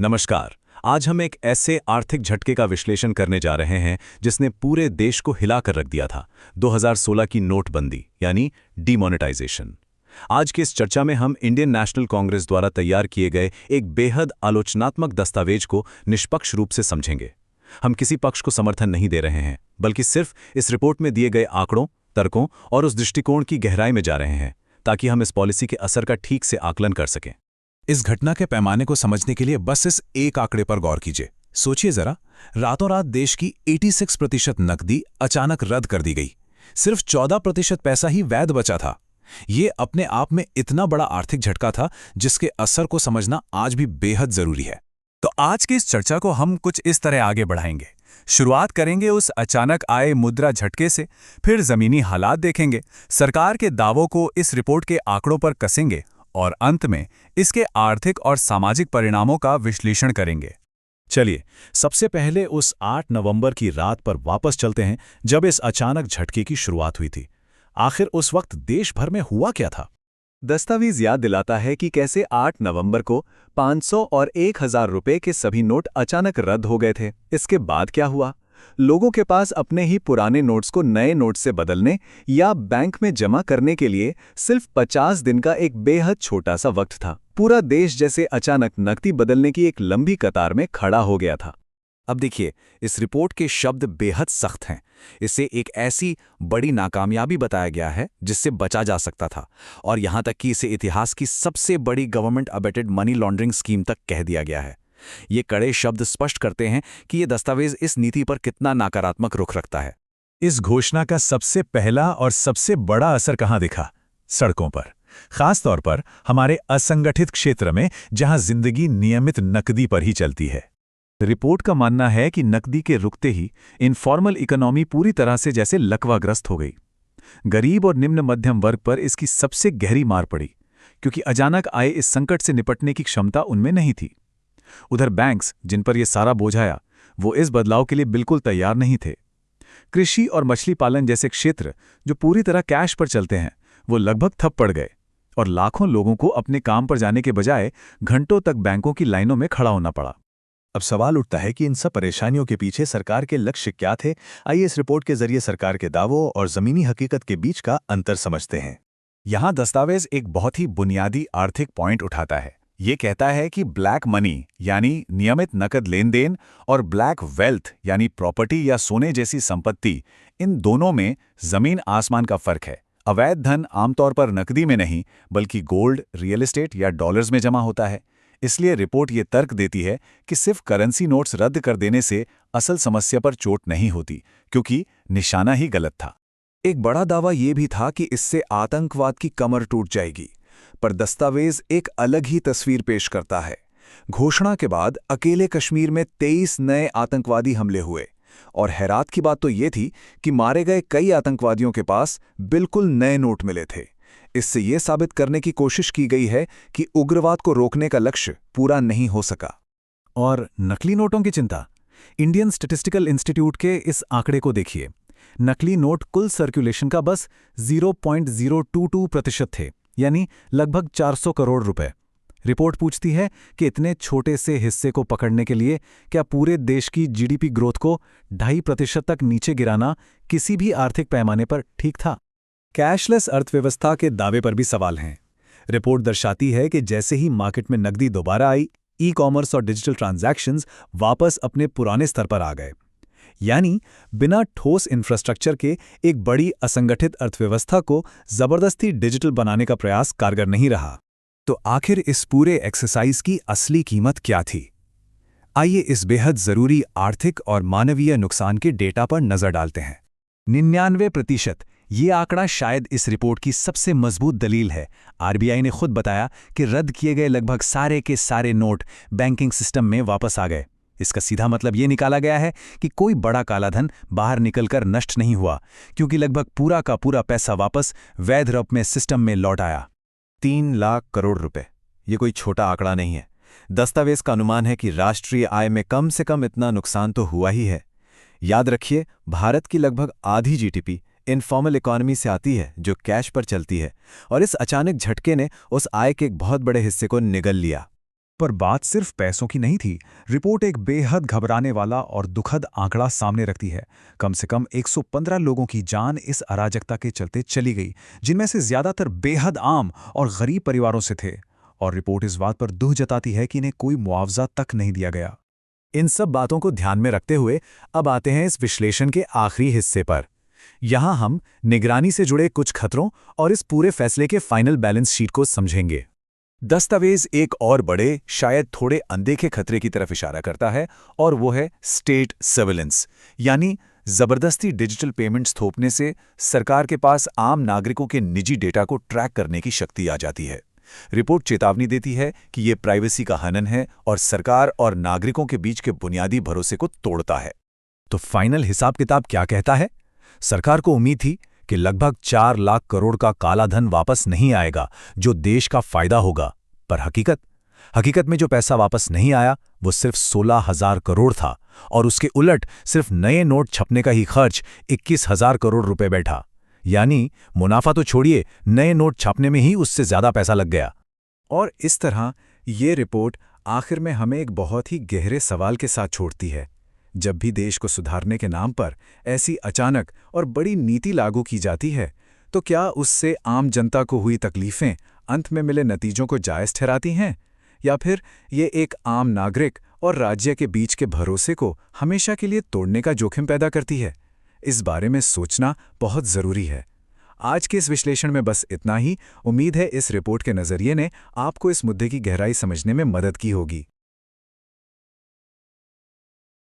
नमस्कार। आज हम एक ऐसे आर्थिक झटके का विश्लेषण करने जा रहे हैं जिसने पूरे देश को हिलाकर रख दिया था। 2016 की नोटबंदी यानी डीमोनेटाइजेशन। आज की इस चर्चा में हम इंडियन नेशनल कांग्रेस द्वारा तैयार किए गए एक बेहद आलोचनात्मक दस्तावेज को निष्पक्ष रूप से समझेंगे। हम किसी पक्ष को समर्थन नहीं दे रहे हैं, बल्कि सिर्फ इस रिपोर्ट में दिए गए आंकड़ों, तर्कों और उस दृष्टिकोण की गहराई में जा रहे हैं ताकि हम इस पॉलिसी के असर का ठीक से आकलन कर सकें। इस घटना के पैमाने को समझने के लिए बस इस एक आंकड़े पर गौर कीजिए। सोचिए जरा, रातों रात देश की 86% नकदी अचानक रद्द कर दी गई। सिर्फ 14% पैसा ही वैध बचा था। ये अपने आप में इतना बड़ा आर्थिक झटका था जिसके असर को समझना आज भी बेहद जरूरी है। तो आज की इस चर्चा को हम कुछ इस तरह आगे बढ़ाएंगे। शुरुआत करेंगे उस अचानक आए मुद्रा झटके से, फिर जमीनी हालात देखेंगे, सरकार के दावों को इस रिपोर्ट के आंकड़ों पर कसेंगे और अंत में इसके आर्थिक और सामाजिक परिणामों का विश्लेषण करेंगे। चलिए, सबसे पहले उस 8 नवंबर की रात पर वापस चलते हैं जब इस अचानक झटके की शुरुआत हुई थी। आखिर उस वक्त देश भर में हुआ क्या था? दस्तावेज याद दिलाता है कि कैसे 8 नवंबर को 500 और 1000 रुपए के सभी नोट अचानक रद्द हो गए थे। इसके बाद क्या हुआ? लोगों के पास अपने ही पुराने नोट्स को नए नोट से बदलने या बैंक में जमा करने के लिए सिर्फ 50 दिन का एक बेहद छोटा सा वक्त था। पूरा देश जैसे अचानक नकदी बदलने की एक लंबी कतार में खड़ा हो गया था। अब देखिए, इस रिपोर्ट के शब्द बेहद सख्त हैं। इसे एक ऐसी बड़ी नाकामयाबी बताया गया है जिससे बचा जा सकता था, और यहां तक कि इसे इतिहास की सबसे बड़ी government abetted money laundering scheme तक कह दिया गया है। ये कड़े शब्द स्पष्ट करते हैं कि ये दस्तावेज इस नीति पर कितना नकारात्मक रुख रखता है। इस घोषणा का सबसे पहला और सबसे बड़ा असर कहां दिखा? सड़कों पर, खासतौर पर हमारे असंगठित क्षेत्र में जहां जिंदगी नियमित नकदी पर ही चलती है। रिपोर्ट का मानना है कि नकदी के रुकते ही इनफॉर्मल इकोनॉमी पूरी तरह से जैसे लकवाग्रस्त हो गई। गरीब और निम्न मध्यम वर्ग पर इसकी सबसे गहरी मार पड़ी, क्योंकि अचानक आए इस संकट से निपटने की क्षमता उनमें नहीं थी। उधर बैंक्स, जिन पर यह सारा बोझ आया, वो इस बदलाव के लिए बिल्कुल तैयार नहीं थे। कृषि और मछली पालन जैसे क्षेत्र जो पूरी तरह कैश पर चलते हैं, वो लगभग ठप पड़ गए, और लाखों लोगों को अपने काम पर जाने के बजाय घंटों तक बैंकों की लाइनों में खड़ा होना पड़ा। अब सवाल उठता है कि इन सब परेशानियों के पीछे सरकार के लक्ष्य क्या थे। आइए इस रिपोर्ट के जरिए सरकार के दावों और जमीनी हकीकत के बीच का अंतर समझते हैं। यहां दस्तावेज एक बहुत ही बुनियादी आर्थिक पॉइंट उठाता है। ये कहता है कि ब्लैक मनी यानी नियमित नकद लेन देन और ब्लैक वेल्थ यानी प्रॉपर्टी या सोने जैसी संपत्ति, इन दोनों में जमीन आसमान का फर्क है। अवैध धन आमतौर पर नकदी में नहीं बल्कि गोल्ड, रियल एस्टेट या डॉलर्स में जमा होता है। इसलिए रिपोर्ट ये तर्क देती है कि सिर्फ करेंसी नोट्स रद्द कर देने से असल समस्या पर चोट नहीं होती, क्योंकि निशाना ही गलत था। एक बड़ा दावा ये भी था कि इससे आतंकवाद की कमर टूट जाएगी, पर दस्तावेज एक अलग ही तस्वीर पेश करता है। घोषणा के बाद अकेले कश्मीर में 23 नए आतंकवादी हमले हुए, और हैरात की बात तो ये थी कि मारे गए कई आतंकवादियों के पास बिल्कुल नए नोट मिले थे। इससे यह साबित करने की कोशिश की गई है कि उग्रवाद को रोकने का लक्ष्य पूरा नहीं हो सका। और नकली नोटों की चिंता, इंडियन स्टैटिस्टिकल इंस्टीट्यूट के इस आंकड़े को देखिए। नकली नोट कुल सर्कुलेशन का बस 0.022% थे, यानी लगभग 400 करोड़ रुपए। रिपोर्ट पूछती है कि इतने छोटे से हिस्से को पकड़ने के लिए क्या पूरे देश की जीडीपी ग्रोथ को 2.5% तक नीचे गिराना किसी भी आर्थिक पैमाने पर ठीक था? कैशलेस अर्थव्यवस्था के दावे पर भी सवाल हैं। रिपोर्ट दर्शाती है कि जैसे ही मार्केट में नकदी दोबारा आई, ई कॉमर्स और डिजिटल ट्रांजैक्शंस वापस अपने पुराने स्तर पर आ गए। यानी बिना ठोस इंफ्रास्ट्रक्चर के एक बड़ी असंगठित अर्थव्यवस्था को जबरदस्ती डिजिटल बनाने का प्रयास कारगर नहीं रहा। तो आखिर इस पूरे एक्सरसाइज की असली कीमत क्या थी? आइए इस बेहद जरूरी आर्थिक और मानवीय नुकसान के डेटा पर नजर डालते हैं। 99%, ये आंकड़ा शायद इस रिपोर्ट की सबसे मजबूत दलील है। आरबीआई ने खुद बताया कि रद्द किए गए लगभग सारे के सारे नोट बैंकिंग सिस्टम में वापस आ गए। इसका सीधा मतलब ये निकाला गया है कि कोई बड़ा कालाधन बाहर निकलकर नष्ट नहीं हुआ, क्योंकि लगभग पूरा का पूरा पैसा वापस वैध रूप में सिस्टम में लौट आया। 3 लाख करोड़ रुपए, ये कोई छोटा आंकड़ा नहीं है। दस्तावेज का अनुमान है कि राष्ट्रीय आय में कम से कम इतना नुकसान तो हुआ ही है। याद रखिए, भारत की लगभग आधी जीडीपी इनफॉर्मल इकोनॉमी से आती है, जो कैश पर चलती है, और इस अचानक झटके ने उस आय के एक बहुत बड़े हिस्से को निगल लिया। पर बात सिर्फ पैसों की नहीं थी। रिपोर्ट एक बेहद घबराने वाला और दुखद आंकड़ा सामने रखती है। कम से कम 115 लोगों की जान इस अराजकता के चलते चली गई, जिनमें से ज्यादातर बेहद आम और गरीब परिवारों से थे। और रिपोर्ट इस बात पर दुख जताती है कि इन्हें कोई मुआवजा तक नहीं दिया गया। इन सब बातों को ध्यान में रखते हुए अब आते हैं इस विश्लेषण के आखिरी हिस्से पर। यहां हम निगरानी से जुड़े कुछ खतरों और इस पूरे फैसले के फाइनल बैलेंस शीट को समझेंगे। दस्तावेज एक और बड़े, शायद थोड़े अनदेखे खतरे की तरफ इशारा करता है, और वो है स्टेट सर्विलेंस, यानी जबरदस्ती डिजिटल पेमेंट्स थोपने से सरकार के पास आम नागरिकों के निजी डेटा को ट्रैक करने की शक्ति आ जाती है। रिपोर्ट चेतावनी देती है कि ये प्राइवेसी का हनन है और सरकार और नागरिकों के बीच के बुनियादी भरोसे को तोड़ता है। तो फाइनल हिसाब किताब क्या कहता है? सरकार को उम्मीद थी कि लगभग 4 लाख करोड़ का काला धन वापस नहीं आएगा, जो देश का फायदा होगा। पर हकीकत में जो पैसा वापस नहीं आया वो सिर्फ 16,000 करोड़ था, और उसके उलट सिर्फ नए नोट छपने का ही खर्च 21,000 करोड़ रुपए बैठा। यानी मुनाफा तो छोड़िए, नए नोट छापने में ही उससे ज्यादा पैसा लग गया। और इस तरह ये रिपोर्ट आखिर में हमें एक बहुत ही गहरे सवाल के साथ छोड़ती है। जब भी देश को सुधारने के नाम पर ऐसी अचानक और बड़ी नीति लागू की जाती है, तो क्या उससे आम जनता को हुई तकलीफें अंत में मिले नतीजों को जायज़ ठहराती हैं, या फिर ये एक आम नागरिक और राज्य के बीच के भरोसे को हमेशा के लिए तोड़ने का जोखिम पैदा करती है? इस बारे में सोचना बहुत ज़रूरी है। आज के इस विश्लेषण में बस इतना ही। उम्मीद है इस रिपोर्ट के नज़रिए ने आपको इस मुद्दे की गहराई समझने में मदद की होगी।